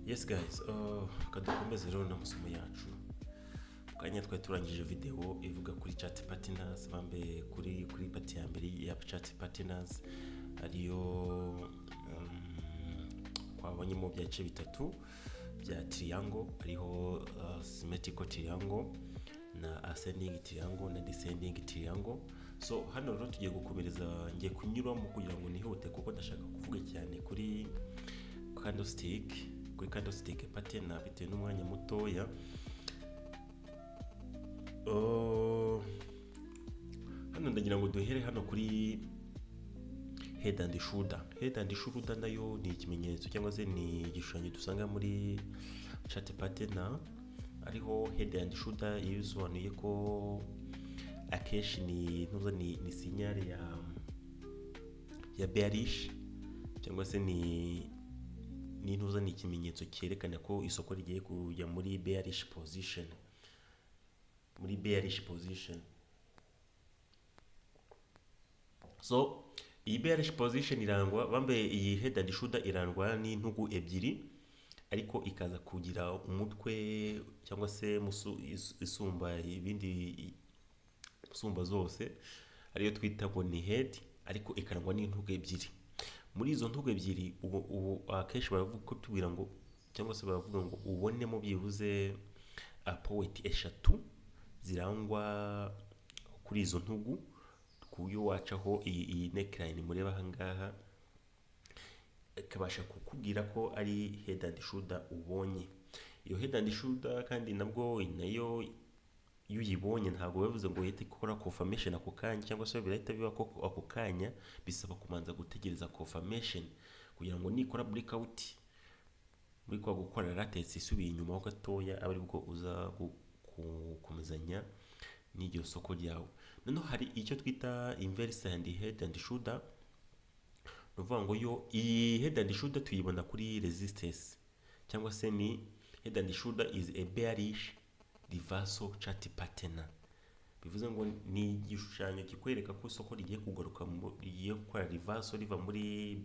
Yes guys, kadukomeze rero n'amasomo yacu. Kanya twari turangije video ivuga kuri chat partners, bambe kuri pati ya mbere ya chat partners ariyo twabonyemo byace bitatu bya triangle, ariho symmetrical triangle na ascending triangle na descending triangle. So hano rero tugiye gukomereza, ngiye kunyuramo kugira ngo nihute kuko ndashaka kuvuga cyane kuri candlestick pattern bitewe n'umwanya mutoya. Hano ndagira ngo duhere hano kuri head and shoulder. Head and shoulder nayo ni ikimenyetso cyangwa se ni igishushanyo dusanga muri chart pattern, ariho head and shoulder yisobanuye ko akeshi ni signal ya bearish, cyangwa se ni ikimenyetso cyerekana ko isoko rigiye kujya muri bearish position. So iyi bearish position irangwa, bambe iyi head and shoulder irangwa n'intugu ebyiri, ariko ikaza kugira umutwe cyangwa se isumba ibindi musumba zose, ariyo twita ngo ni head, ariko ikarangwa n'intugu ebyiri. Muri izo ntugu ebyiri ubu akenshi baravuga ko tubwira ngo, cyangwa se baravuga ngo ubonemo byibuze poet eshatu zirangwa kuri izo ntugu, kuyo wacaho iyi neckline mureba aha ngaha ikabasha kukubwira ko ari head and shoulder ubonye. Iyo head and shoulder kandi nabwo nayo iyo uyibonye ntabwo bivuze ngo uhite ukora confirmation ako kanya, cyangwa se birahita biba ko ako kanya, bisaba kumanza gutegereza confirmation kugira ngo nikora breakout muri kwa gukora latest isubiye inyuma ho gatoya, aba aribwo uza gukomezanya n'iryo soko ryawe. Noneho hari icyo twita inverse and head and shoulder, nuvuga ngo yo iyi head and shoulder tuyibona kuri resistance, cyangwa se ni head and shoulder is a bearish reversal chart pattern. Bivuze ngo ni igishushanyo kikwereka ko isoko rigiye kugaruka, rigiye gukora reversal riva muri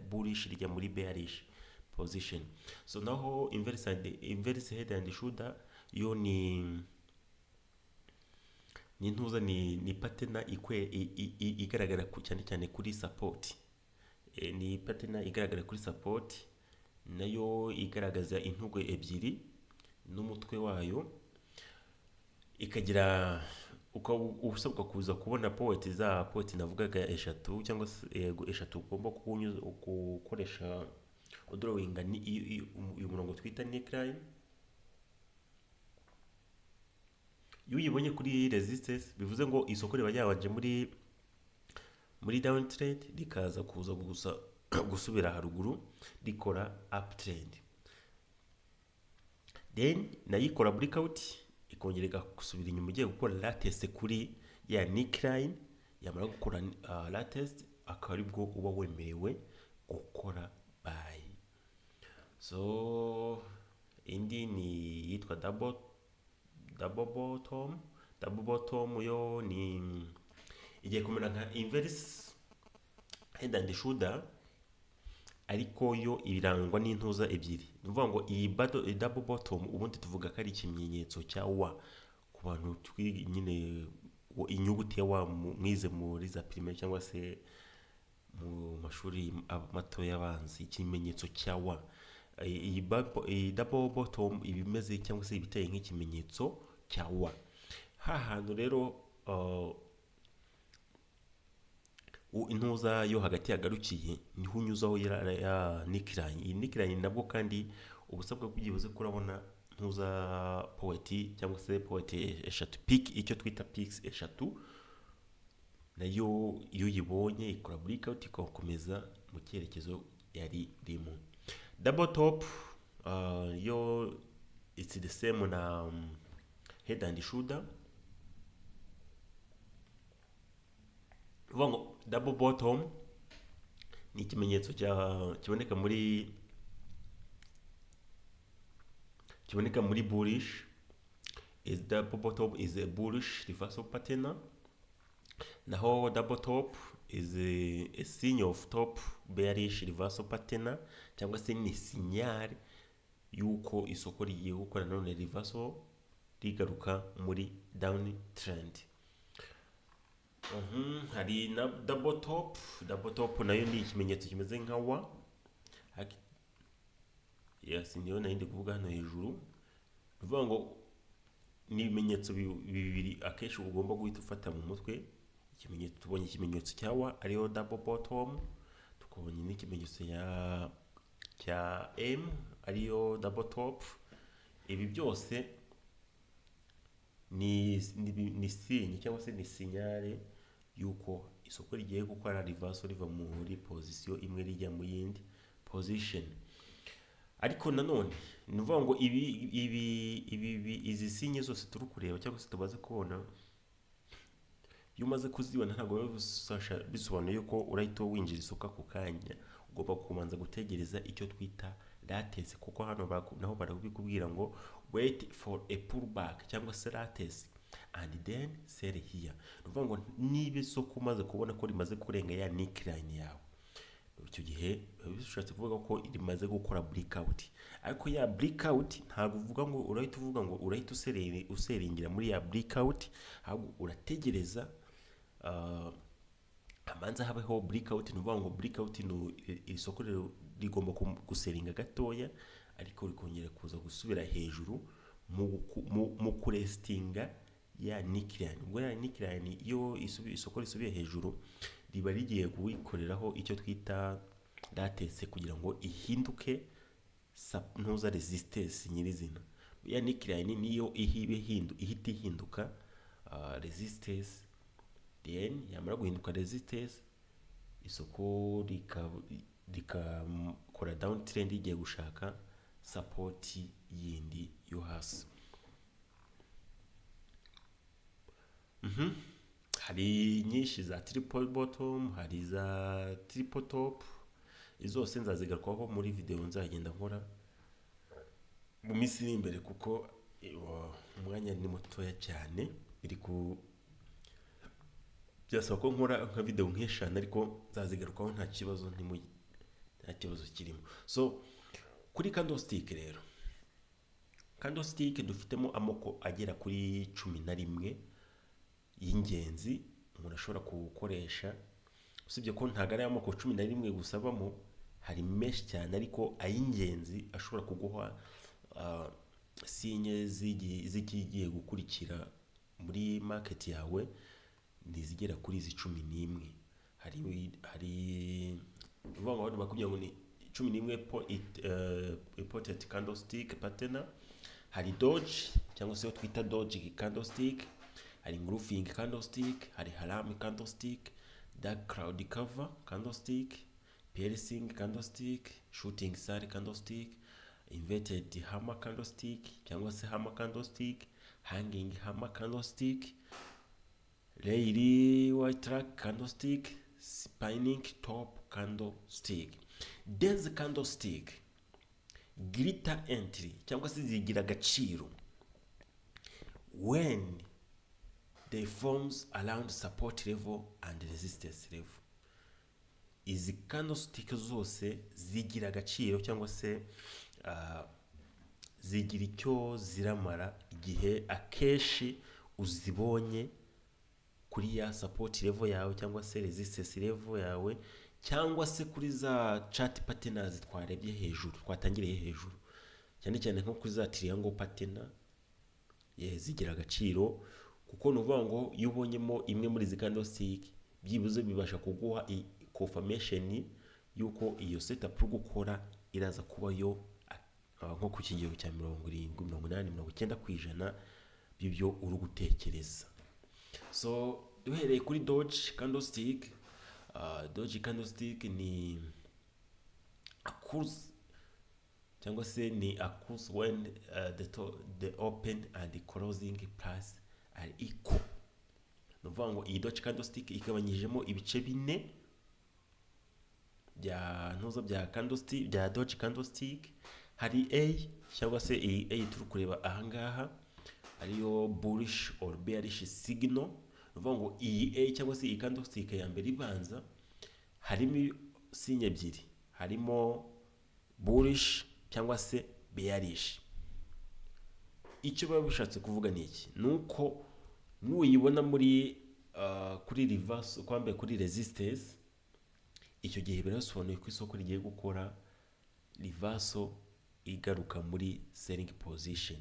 bullish rijya muri bearish position. So naho inverse head and shoulder yo ni pattern igaragara cyane kuri support. Ni pattern igaragara kuri support, nayo igaragaza intugu ebyiri n'umutwe wayo, ikagira usabwa kuza kubona poet navugaga eshatu, cyangwa se eshatu ugomba gukoresha drawing uyu murongo twita neckline. Iyo uyibonye kuri resistance bivuze ngo isoko riba ryabanje muri down trend, rikaza kuza gusubira haruguru rikora up trend, then nayikora breakout ikongera gusubira inyuma igiye gukora latest kuri ya neckline. Yamara gukora latest akaba aribwo uba wemerewe gukora buy. So indi ni yitwa double bottom yo ni igiye kumera nka inverse head and shoulder, ariko yo irangwa n'intuza ebyiri. Nuvuga ngo iyi double bottom ubundi tuvuga ko ari ikimenyetso cya wa, ku bantu nyine inyuguti ya wa mwize muri za primaire cyangwa se mu mashuri mato y'abanzi, ikimenyetso cya wa. Iyi double bottom ibimeze cyangwa se ibiteye nk'ikimenyetso cya wa. Hantu rero intuza yo hagati yagarukiye niho unyuzaho ya neckline. Iyi neckline nabwo kandi ubusabwa bw'igibuze kurabona ntuza poet, cyangwa se poet eshatu, peak, icyo twita peaks eshatu, nayo iyo uyibonye ikora breakout ikakomeza mu cyerekezo yari rimo. Double top yo it's the same na head and shoulder. Vuga double bottom ni ikimenyetso kiboneka muri bullish. Is double bottom is a bullish reversal pattern. Naho double top is a sign of top bearish reversal pattern, cyangwa se ni signal yuko isoko rigiye gukora nanone reversal rigaruka muri down trend. Hari na double top. Double top nayo ni ikimenyetso kimeze nka wa. Yes, niyo nayo ndi kuvuga hano hejuru. Bivuga ngo ni ibimenyetso bibiri akenshi ugomba guhita ufata mu mutwe. Ikimenyetso tubonye ikimenyetso cya wa ariyo double bottom, tukabonye n'ikimenyetso cya M ariyo double top. Ibi byose ni signe cyangwa se ni signale yuko isoko rigiye gukora reversal riva muri position imwe rijya mu yindi position. Ariko nanone nuvuga ngo izi signe zose turi kureba cyangwa se tubaze kubona, iyo umaze kuzibona ntabwo bisobanuye ko urahita winjira isoko ako kanya. Ugomba kumanza gutegereza icyo twita latence, kuko hano naho barabikubwira ngo wait for a pullback cyangwa se latence and then sell here. Nuvuga ngo niba isoko umaze kubona ko rimaze kurenga ya neckline yawe, icyo gihe bishatse kuvuga ko rimaze gukora breakout. Ariko ya breakout ntabwo uvuga ngo urahita uvuga ngo urahita useringira muri ya breakout, ahubwo urategereza amanza habeho breakout. Nuvuga ngo breakout isoko rigomba guseringa gatoya, ariko rikongera kuza gusubira hejuru mu kurestinga ya neckline. Ubwo ya neckline iyo isoko risubiye hejuru riba rigiye kuwikoreraho icyo twita latence kugira ngo ihinduke ntuza resistance nyirizina. Ya neckline niyo ihita ihinduka resistance, then yamara guhinduka resistance isoko rikakora down trend igiye gushaka support yindi yo hasi. Hari nyinshi za triple bottom, hari za triple top. Izose nzazigarukaho muri video nzagenda nkora mu minsi iri imbere, kuko umwanya ni mutoya cyane. Byasaba ko nkora nka video nk'eshanu, ariko nzazigarukaho nta kibazo kirimo. So kuri candlestick rero, candlestick dufitemo amoko agera kuri 11 y'ingenzi umuntu ashobora gukoresha. Usibye ko ntago ari amoko 11 gusa abamo, hari menshi cyane, ariko ay'ingenzi ashobora kuguha signe zigiye gukurikira muri market yawe nizigera kuri izi 11. Hari uvuga ngo bakubwira ngo ni 11 important candlestick pattern. Hari Doge cyangwa se twita Doge candlestick, hari engulfing candlestick, hari haram candlestick, dark cloud cover candlestick, piercing candlestick, shooting star candlestick, inverted hammer candlestick cyangwa se hammer candlestick, hanging hammer candlestick, Rayleigh white track candlestick, spinning top candlestick. Dense candlestick, glitter entry cyangwa se zigira agaciro when they forms around support level and resistance level. Izi candlestick zose zigira agaciro cyangwa se zigira icyo ziramara igihe akeshi uzibonye kuri ya support level yawe cyangwa se resistance level yawe, cyangwa se kuri za chart patterns twarebye hejuru, twatangiriye hejuru, cyane cyane nko kuri za triangle pattern. Zigira agaciro kuko nuvuga ngo iyo ubonyemo imwe muri izi candlestick byibuze bibasha kuguha confirmation yuko iyo setup uri gukora iraza kuba yo nko ku kigero cya 70-80-90% by'ibyo uri gutekereza. So duhereye kuri Doge candlestick. Doge candlestick ni a course cyangwa se ni a course when the open and the closing price are equal. Nuvuga ngo iyi Doge candlestick igabanyijemo ibice 4 bya candlestick bya Doge candlestick. Hari A cyangwa se iyi A turi kureba ahangaha ariyo bullish or bearish signal. Nuvuga ngo iyi A cyangwa se iyi candlestick ya mbere ibanza harimo signe ebyiri, harimo bullish cyangwa se bearish. Icyo baba bishatse kuvuga ni iki, ni uko nuyibona muri kuri reverse kwambaye kuri resistance, icyo gihe birasobanuye ko isoko rigiye gukora reversal igaruka muri selling position.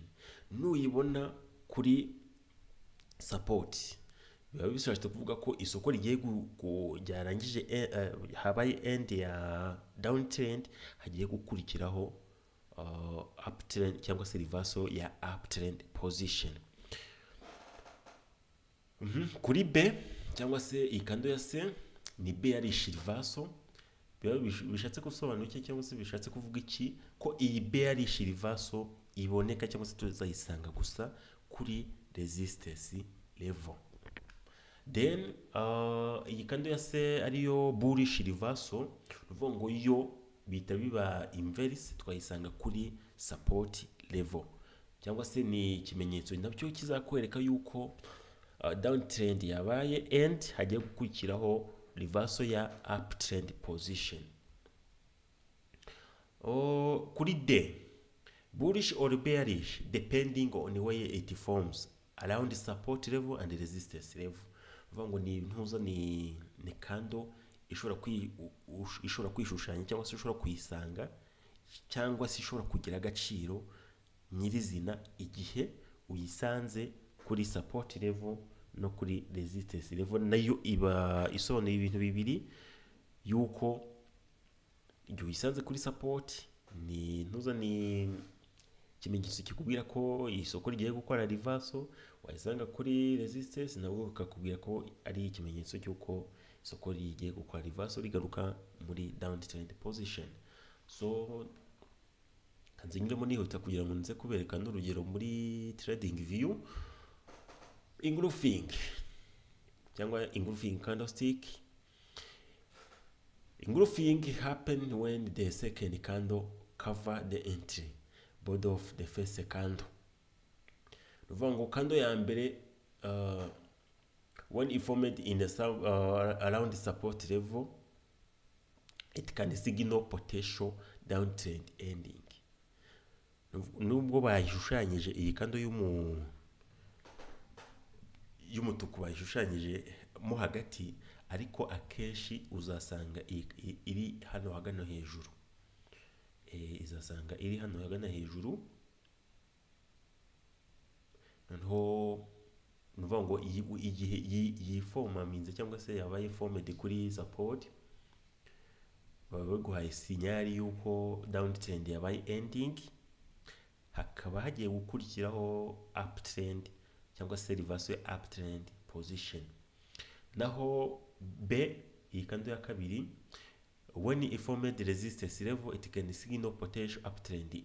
Nuyibona kuri support, biba bishatse kuvuga ko isoko rigiye ryarangije habaye end ya downtrend, hagiye gukurikiraho uptrend cyangwa se reversal ya uptrend position. Kuri B cyangwa se ikando ya C ni bearish reversal. Biba bishatse gusobanura iki cyangwa se bishatse kuvuga iki, ko iyi bearish reversal iboneka cyangwa se tuzayisanga gusa kuri resistance level. Then iyi kando ya C ariyo bullish reversal, uvuga ngo yo bita biba inverse, twayisanga kuri support level, cyangwa se ni ikimenyetso nabyo kizakwereka yuko downtrend yabaye and hagiye gukurikiraho reversal ya uptrend position. Kuri D, bullish or bearish depending on where it forms around support level and resistance level. Uvuga ngo ni ntuza ni kando ishobora kwishushanya cyangwa se ishobora kuyisanga cyangwa se ishobora kugira agaciro nyirizina igihe uyisanze kuri support level no kuri resistance level. Nayo iba isobanuye ibintu bibiri, yuko igihe uyisanze kuri support ni ntuza ni ikimenyetso kikubwira ko isoko rigiye gukora reversal, wayisanga kuri resistance nabwo kakubwira ko ari ikimenyetso cy'uko isoko rigiye gukora reversal rigaruka muri downtrend position. So kanzinyiremo nihuta kugira ngo nze kubereka n'urugero muri trading view. Engulfing cyangwa engulfing candlestick. Engulfing happen when the second candle cover the entry body of the first candle. Uvuga ngo kando ya mbere when it formed in the around the support level, it can signal potential downtrend ending. Nubwo bayishushanyije iyi kando y'umutuku bayishushanyije mo hagati, ariko akenshi uzasanga iri hano hagana hejuru. Izasanga iri hano hagana hejuru. Noneho nuvuga ngo igihe yiformaminze cyangwa se yabaye formed kuri support, baba baguhaye sinyari yuko downtrend yabaye ending, hakaba hagiye gukurikiraho uptrend cyangwa se reversal uptrend position. Naho B, iyi kando ya kabiri, when it formed the resistance level, it can signal potential uptrend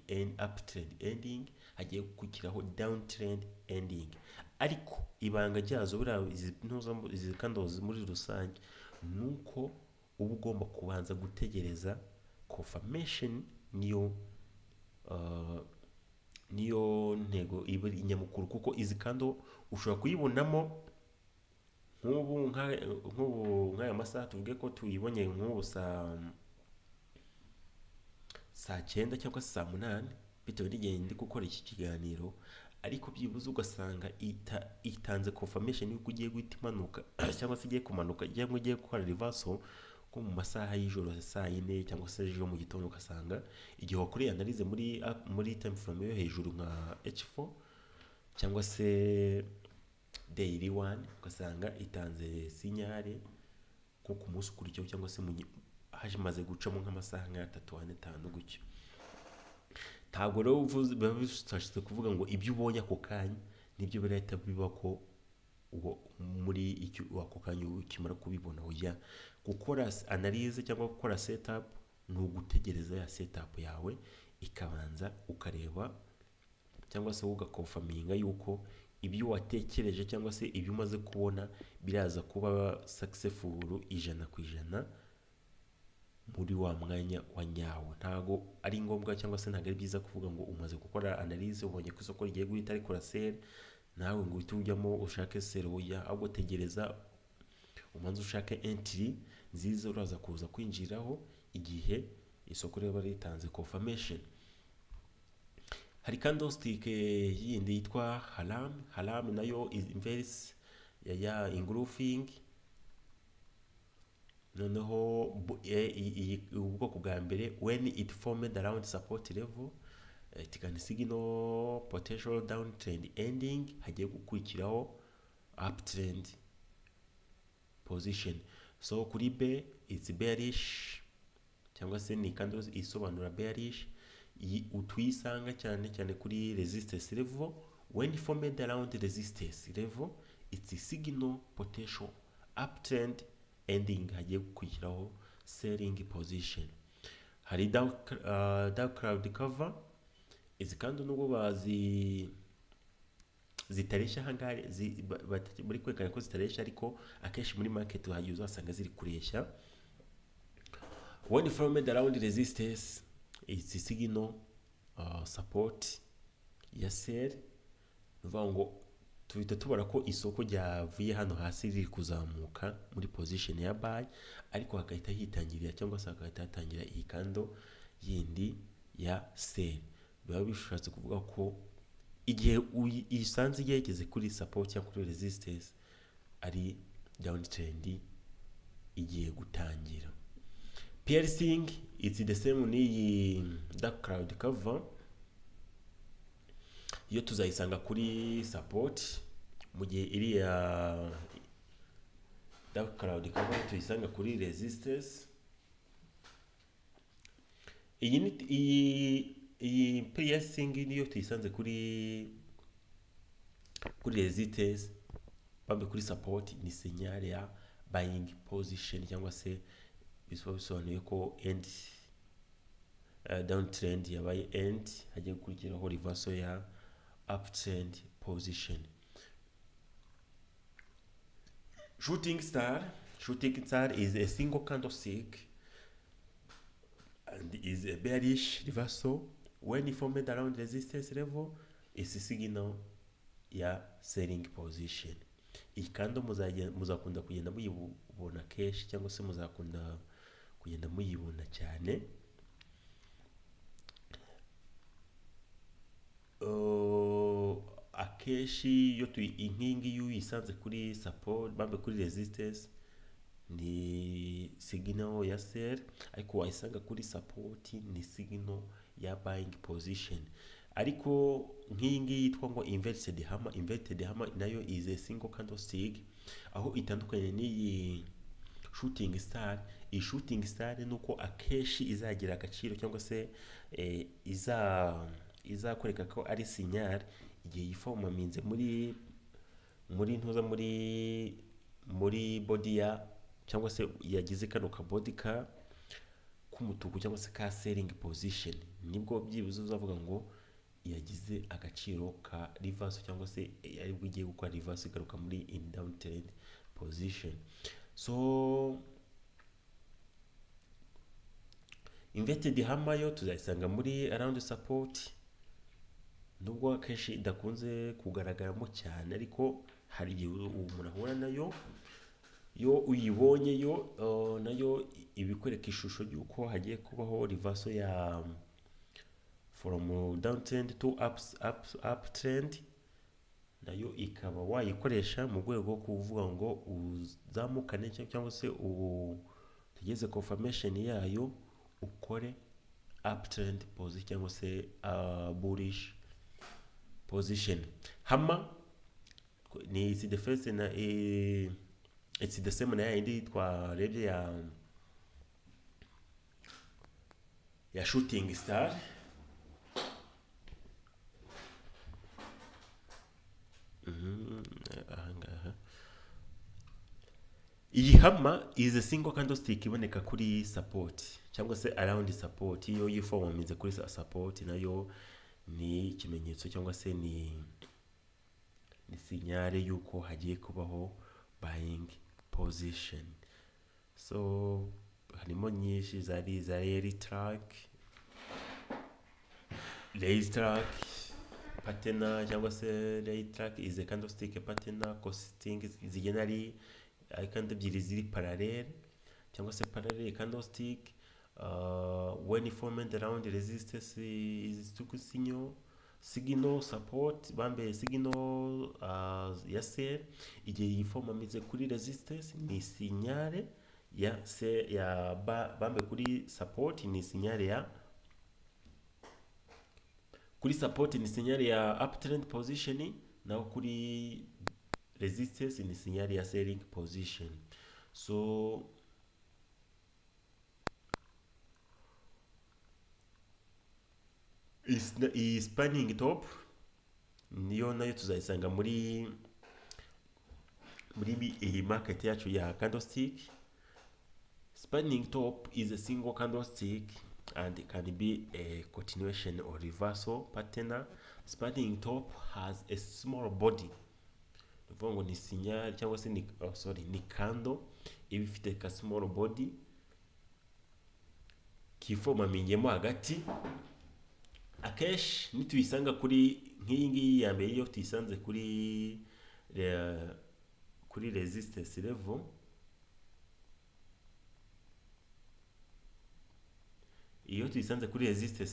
ending, hagiye gukurikiraho downtrend ending. Ariko ibanga ryazo buriya izi kando muri rusange nuko uba ugomba kubanza gutegereza confirmation, niyo ntego iba inyamukuru, kuko izi kando ushobora kuyibonamo nk'ubu nk'aya masaha tuvuge ko tuyibonye nk'ubu saa 9 cyangwa saa 8 bitewe n'igihe ndi gukora iki kiganiro, ariko byibuze ugasanga itanze confirmation yuko ugiye guhita imanuka cyangwa se igiye kumanuka cyangwa ugiye gukora reversal ko mu masaha y'ijoro saa 4 cyangwa se ejo mu gitondo. Ugasanga igihe wakoreye analyze muri time frame yo hejuru nka H4 cyangwa se daily one, ugasanga itanze sinyare ko ku munsi ukurikiyeho cyangwa se haje gucamo nk'amasaha nka 3-5 gutyo. Ntabwo rero biba bishatse kuvuga ngo ibyo ubonye ako kanya nibyo birahita biba ko muri icyo ako kanya ukimara kubibona. Ujya gukora analyze cyangwa gukora setup, ni ugutegereza ya setup yawe ikabanza ukareba cyangwa se ugakonfaminga yuko ibyo watekereje cyangwa se ibyo umaze kubona biraza kuba successful 100% muri wa mwanya wa nyawo. Ntago ari ngombwa cyangwa se ntago ari byiza kuvuga ngo umaze gukora analyze ubonye ko isoko rigiye guhita rikora sell nawe ngo uhite ujyamo ushake sell. Oya, ahubwo tegereza umanze ushake entry nziza uraza kuza kwinjiraho igihe isoko riba ritanze confirmation. hari candlestick yindi yitwa haram nayo is inverse ya engulfing. Noneho ubwoko bwa mbere, when it formed around support level it can signal potential downtrend ending, hagiye gukurikiraho uptrend position. So kuri B it's bearish, cyangwa se ni candles isobanura bearish. Utuyisanga cyane cyane kuri resistance level, when formed around resistance level it's a signal potential uptrend ending, hagiye gukurikiraho selling position. Hari dark cloud cover, izi kandi nubwo zitaresha ahangaha bari kwerekana ko zitaresha, ariko akenshi muri market hagiye uzasanga ziri kureshya. When formed around resistance it's a signal support ya sell. Nuvuga ngo tuhita tubona ko isoko ryavuye hano hasi riri kuzamuka muri position ya buy, ariko hagahita hitangirira cyangwa se hagahita hatangira iyi kando yindi ya sell. Biba bishatse kuvuga ko igihe isanze yegeze kuri support cyangwa kuri resistance ari downtrend igiye gutangira. Piercing it's the same n'iyi dark cloud cover, iyo tuzayisanga kuri support, mu gihe iriya dark cloud cover tuyisanga kuri resistance. Iyi piercing niyo tuyisanze kuri resistance, bambe kuri support ni signal ya buying position, cyangwa se bisobanuye ko end downtrend yabaye end, hagiye gukurikiraho reversal ya uptrend position. Shooting star is a single candlestick and is a bearish reversal. When formed around resistance level is a signal ya selling position. Iyi kando muzakunda kugenda muyibona kenshi, cyangwa se muzakunda kugenda muyibona cyane. Akenshi iyo inkingi yuyisanze kuri support bambe kuri resistance ni signal ya sell, ariko wayisanga kuri support ni signal ya buying position. Ariko nk'iyi ngiyi yitwa ngo inverted hammer nayo is a single candlestick, aho itandukanye n'iyi shooting star. Iyi shooting star nuko akenshi izagira agaciro, cyangwa se izakwereka ko ari signal igihe yifomaminze muri body ya, cyangwa se yagize kano ka body ka k'umutuku, cyangwa se ka selling position, nibwo byibuze uzavuga ngo yagize agaciro ka reverse, cyangwa se aribwo igiye gukora reverse igaruka muri in downtrend position. So inverted hammer yo tuzayisanga muri around support, nubwo akenshi idakunze kugaragaramo cyane, ariko hari igihe umuntu ahura nayo. Yo uyibonye yo nayo ibikwereka ishusho y'uko hagiye kubaho reversal ya from downtrend to uptrend, nayo ikaba wayikoresha mu rwego rwo kuvuga ngo uzamukane, cyangwa se tugeze confirmation yayo ukore uptrend position, cyangwa se bullish position. Hammer ni it's the first na it's the same na yindi twarebye ya shooting star. Iyi hammer is a single candlestick iboneka kuri support, cyangwa se around support. Iyo yifomaminze kuri support nayo ni ikimenyetso, cyangwa se ni sinyare yuko hagiye kubaho buying position. So harimo nyinshi zari za Lazy track pattern, cyangwa se Lazy track is a candlestick pattern consisting zigena ari kandi ebyiri ziri parallel, cyangwa se parallel candlestick when formed around resistance is to signal signal support bambaye signal ya sel. Igihe iyi form ameze kuri resistance ni signale ya sel ya bambaye kuri support ni signale ya kuri support ni signale ya uptrend position, naho kuri resistance ni signale ya selling position. So is spanning top niyo nayo tuzayisanga muri iyi market yacu ya candlestick. Spanning top is a single candlestick and it can be a continuation or reversal pattern. Spanning top has a small body, uvuga ngo ni signal cyangwa se ni candle iba ifite ka small body kifomamingemo hagati. Akenshi nituyisanga kuri nk'iyi ngiyi ya mbere, iyo tuyisanze kuri resistance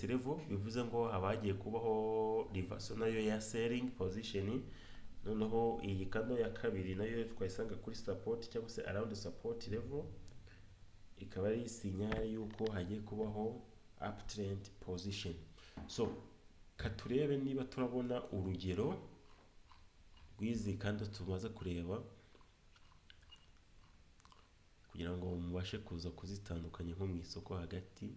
level, bivuze ngo haba hagiye kubaho reversal nayo ya selling position. Noneho iyi candle ya kabiri nayo twayisanga kuri support cyangwa se around support level, ikaba ari signal yuko hagiye kubaho uptrend position. So katurebe niba turabona urugero rw'izi candle tumaze kureba, kugira ngo mubashe kuza kuzitandukanya nko mu isoko hagati.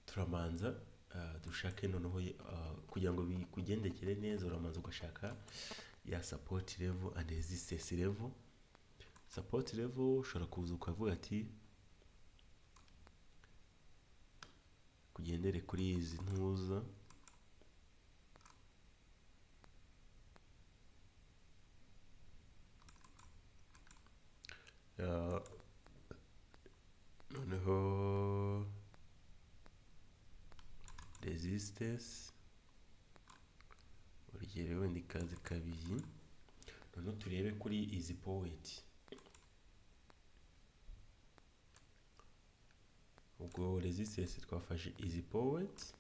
Turamanza dushake noneho kugira ngo bikugendekere neza, uramanza ugashaka ya support level and resistance level. Support level ushobora kuza ukavuga ati kugendere kuri izi ntuza, noneho resistance urugero wenda ikaze kabiri. Noneho turebe kuri izi poet, ubwo resistance twafashe izi poet,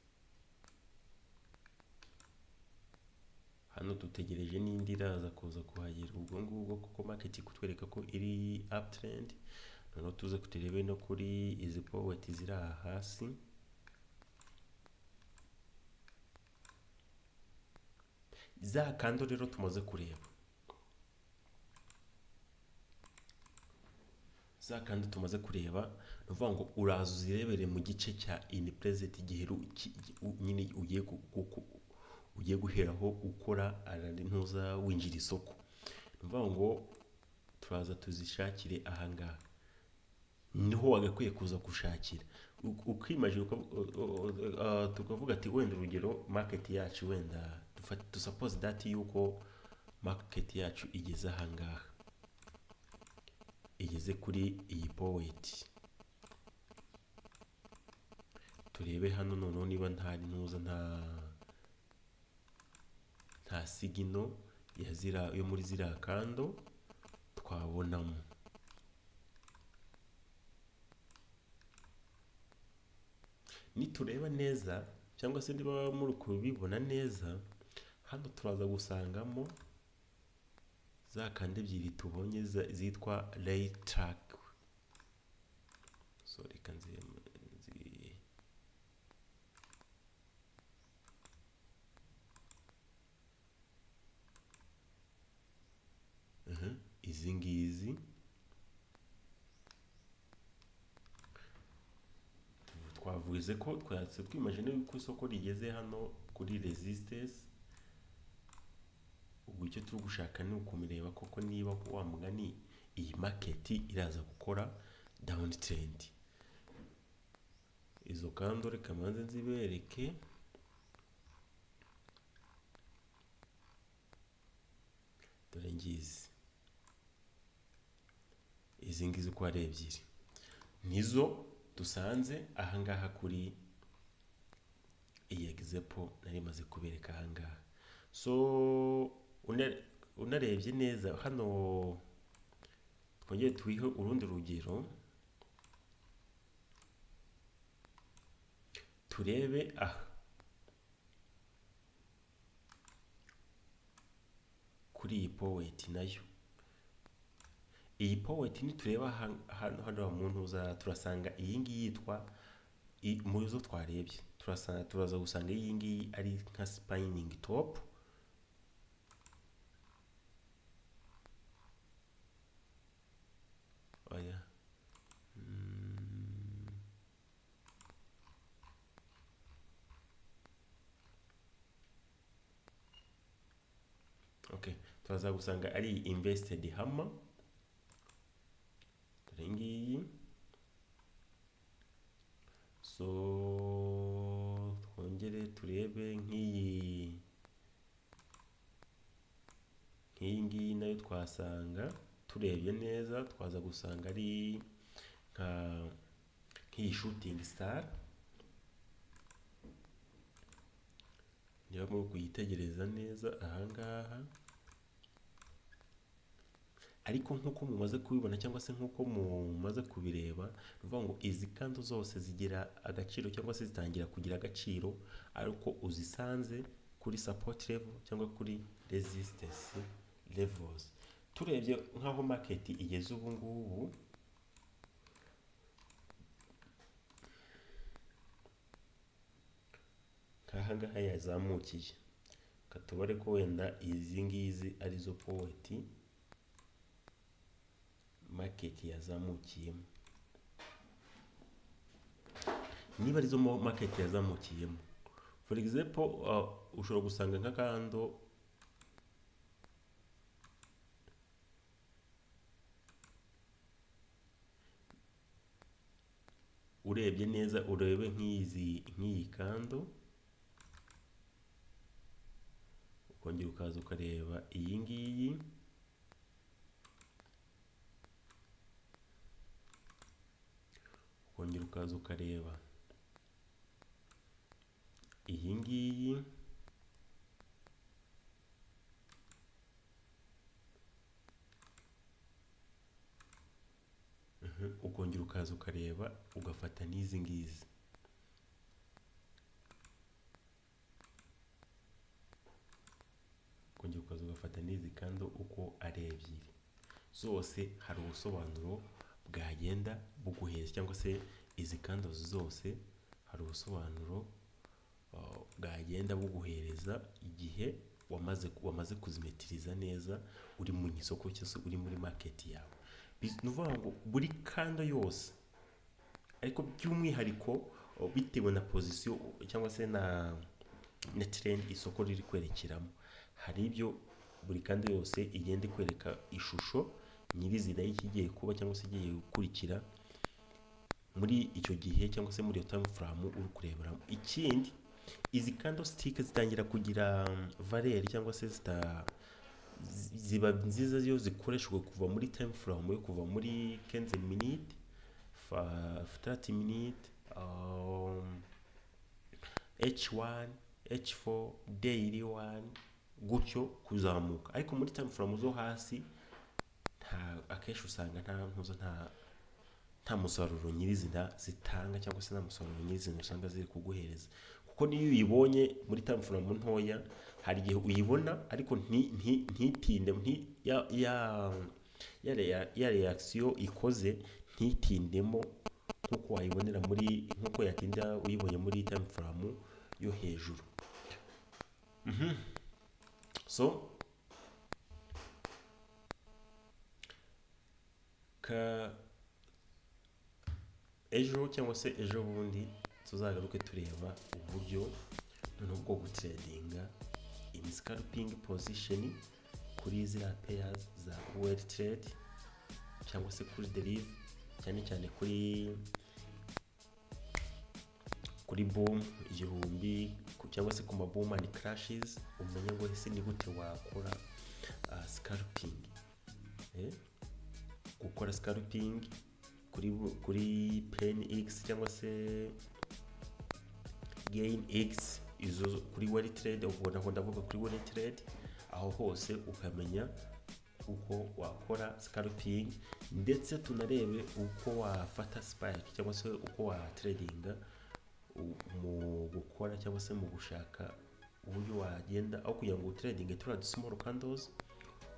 hano dutegereje n'indi iraza kuza kuhagera ubwo ngubwo kuko market kutwereka ko iri uptrend. Noneho tuze kuturebe no kuri izi poet ziri aha hasi. Za kando rero tumaze kureba, nuvuga ngo uraza uzirebere mu gice cya in present igihe nyine ugiye guheraho ukora arandi ntuza winjira isoko. Nuvuga ngo turaza tuzishakire ahangaha, niho wagakwiye kuza gushakira ukimaje tukavuga ati wenda urugero market yacu wenda to suppose that yuko market yacu igeze ahangaha, igeze kuri iyi poet. Turebe hano noneho niba ntari ntuza nta signal yo muri ziriya kando twabonamo. Nitureba neza cyangwa se niba muri kubibona neza, hano turaza gusangamo za kandi ebyiri tubonye zitwa ray track. So reka izi ngizi twavuze ko twimagine yuko isoko rigeze hano kuri resistance, ubwo icyo turi gushaka ni ukumureba koko niba wa mugani iyi market iraza gukora downtrend. Izo kando reka manze nzibereke. Dore ngizi izi ngizi uko ari ebyiri nizo dusanze ahangaha kuri iyi example nari maze kubereka ahangaha. So unarebye neza hano, twongere twihe urundi rugero turebe kuri iyi poet nayo. Iyi poet nitureba hano muntu turasanga iyi ngiyi yitwa mu zo twarebye turaza gusanga iyi ngiyi ari nka spinning top. Oya okay, turaza gusanga ari invested hammer. Dore ngiyi. So twongere turebe nk'iyi ngiyi nayo twasanga turebye neza twaza gusanga ari nk'iyi shooting star. Niba muri kuyitegereza neza ahangaha, ariko nk'uko mumaze kubibona cyangwa se nk'uko mumaze kubireba, ruvuga ngo izi kando zose zigira agaciro cyangwa se zitangira kugira agaciro ariko uzisanze kuri support level cyangwa kuri resistance levels. Turebye nk'aho market igeze ubu ngubu, ngaha yazamukiye, katubare ko wenda izi ngizi arizo poet market yazamukiyemo. Niba arizo market yazamukiyemo, for example ushobora gusanga nk'akando urebye neza, urebe nk'iyi kando, ukongera ukaza ukareba iyi ngiyi, ukongera ukaza ukareba iyi ngiyi, ukongera ukaza ukareba ugafata n'izi ngizi. Ukongera ukaza ugafata n'izi kando uko ari ebyiri. Zose hari ubusobanuro bwagenda buguheza, cyangwa se izi kando zose hari ubusobanuro bwagenda buguhereza igihe wamaze kuzimetiriza neza uri mu isoko cyose uri muri market yawe. Nuvuga ngo buri kando yose, ariko by'umwihariko bitewe na position cyangwa se na trend isoko riri kwerekeramo, hari ibyo buri kando yose igenda kwereka ishusho nyirizina y'ikigiye kuba cyangwa se igiye gukurikira muri icyo gihe cyangwa se muri iyo time frame uri kureberamo. Ikindi, izi candlestick zitangira kugira valeur cyangwa se ziba nziza iyo zikoreshwa kuva muri time frame yo kuva muri 15 minutes 30 minutes H1 H4 daily 1 gutyo kuzamuka. Ariko muri time frame zo hasi akenshi usanga nta musaruro nyirizina zitanga, cyangwa se nta musaruro nyirizina usanga ziri kuguhereza, kuko niyo uyibonye muri time frame ntoya hari igihe uyibona ariko ntitinde, ya reaction ikoze ntitindemo nkuko wayibonera nkuko yatinda uyibonye muri time frame yo hejuru. So ejo cyangwa se ejo bundi tuzagaruke tureba uburyo noneho bwo gutradinga in scalping position kuri ziriya pairs za well trade cyangwa se kuri derive, cyane cyane kuri boom igihumbi cyangwa se ku ma boom and crashes, umenye ngo ese ni gute wakora scalping. Gukora scalping kuri pen X cyangwa se gain X, izo kuri well trade, ubona ko ndavuga kuri well trade, aho hose ukamenya uko wakora scalping, ndetse tunarebe uko wafata spike cyangwa se uko wa tradinga mu gukora cyangwa se mu gushaka uburyo wagenda, aho kugira ngo trading through small candles,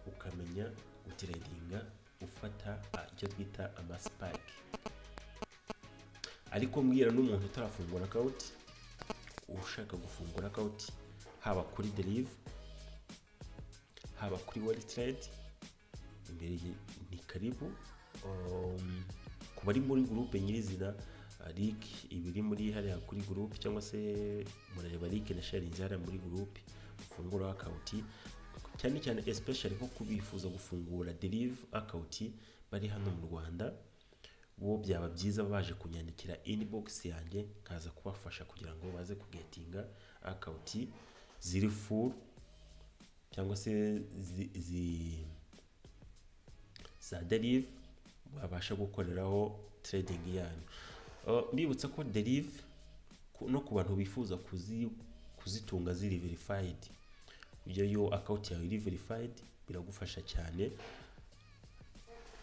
ukamenya utradinga ufata icyo twita ama spike. Ariko mbwira n'umuntu utarafungura account, ushaka gufungura account haba kuri derive haba kuri well trade, imbere ni karibu. Ku bari muri groupe nyirizina, link ibiri muri hariya kuri groupe, cyangwa se murareba link na sharing hariya muri groupe, ufungura account, cyane cyane especially nko kubifuza gufungura derive account bari hano mu Rwanda, bo byaba byiza baje kunyandikira inbox yanjye, kaza kubafasha kugira ngo baze kugetinga account ziri full cyangwa se za derive, babasha gukoreraho trading yanyu. Mbibutsa ko derive no ku bantu bifuza kuzitunga ziri verified, iyo account yawe iri verified biragufasha cyane,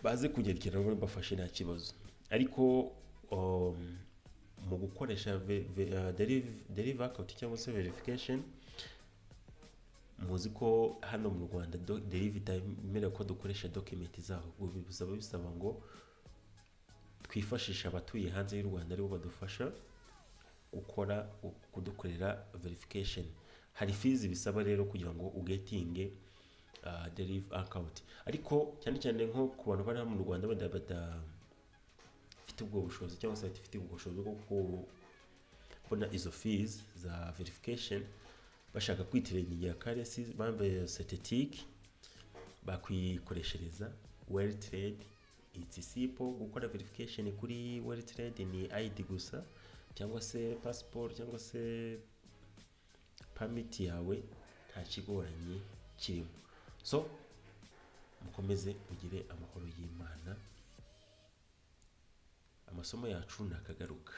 baze kugerekera ngo bafashe nta kibazo. Ariko mu gukoresha derive account cyangwa se verification, muzi ko hano mu Rwanda derive itamera ko dukoresha document zaho, bisaba ngo twifashisha abatuye hanze y'u Rwanda aribo badufasha kudukorera verification. Hari fees bisaba rero kugira ngo ugetinge derive account, ariko cyane cyane nko ku bantu bari mu Rwanda badafite ubwo bushobozi cyangwa se bafite ubushobozi bwo kubona izo fees za verification, bashaka kwitiringira currency, bambaye statistic, bakwikoreshereza well trade. It's simple gukora verification kuri well trade, ni ID gusa cyangwa se passport cyangwa se permit yawe, nta kigoranye kirimo. So mukomeze mugire amahoro y'Imana, amasomo yacu nakagaruka.